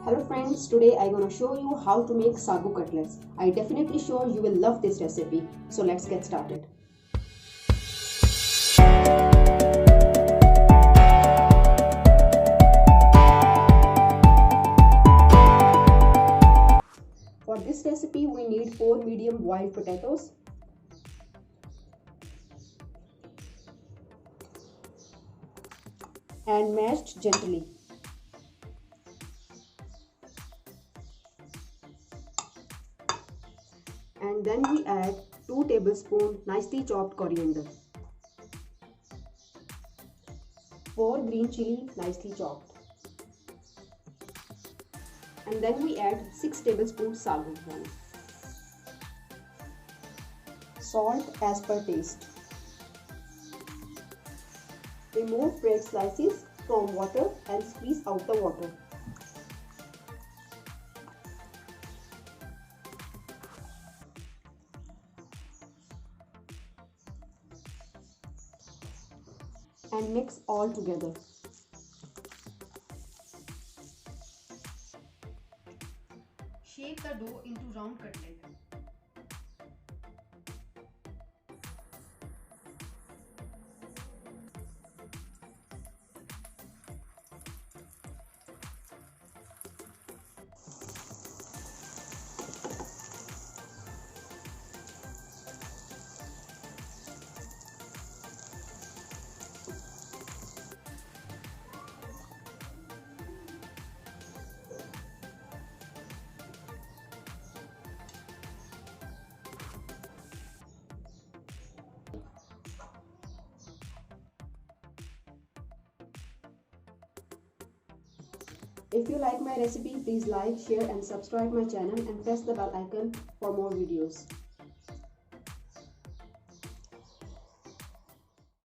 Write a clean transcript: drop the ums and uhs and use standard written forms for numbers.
Hello friends, today I'm gonna show you how to make sago cutlets. I definitely sure you will love this recipe. So let's get started. For this recipe we need 4 medium boiled potatoes, and mashed gently. And then we add 2 tablespoons nicely chopped coriander, 4 green chilli nicely chopped, and then we add 6 tablespoons sago, salt as per taste. Remove bread slices from water and squeeze out the water. And mix all together. Shape the dough into round cutlet. If you like my recipe, please like, share and subscribe my channel and press the bell icon for more videos.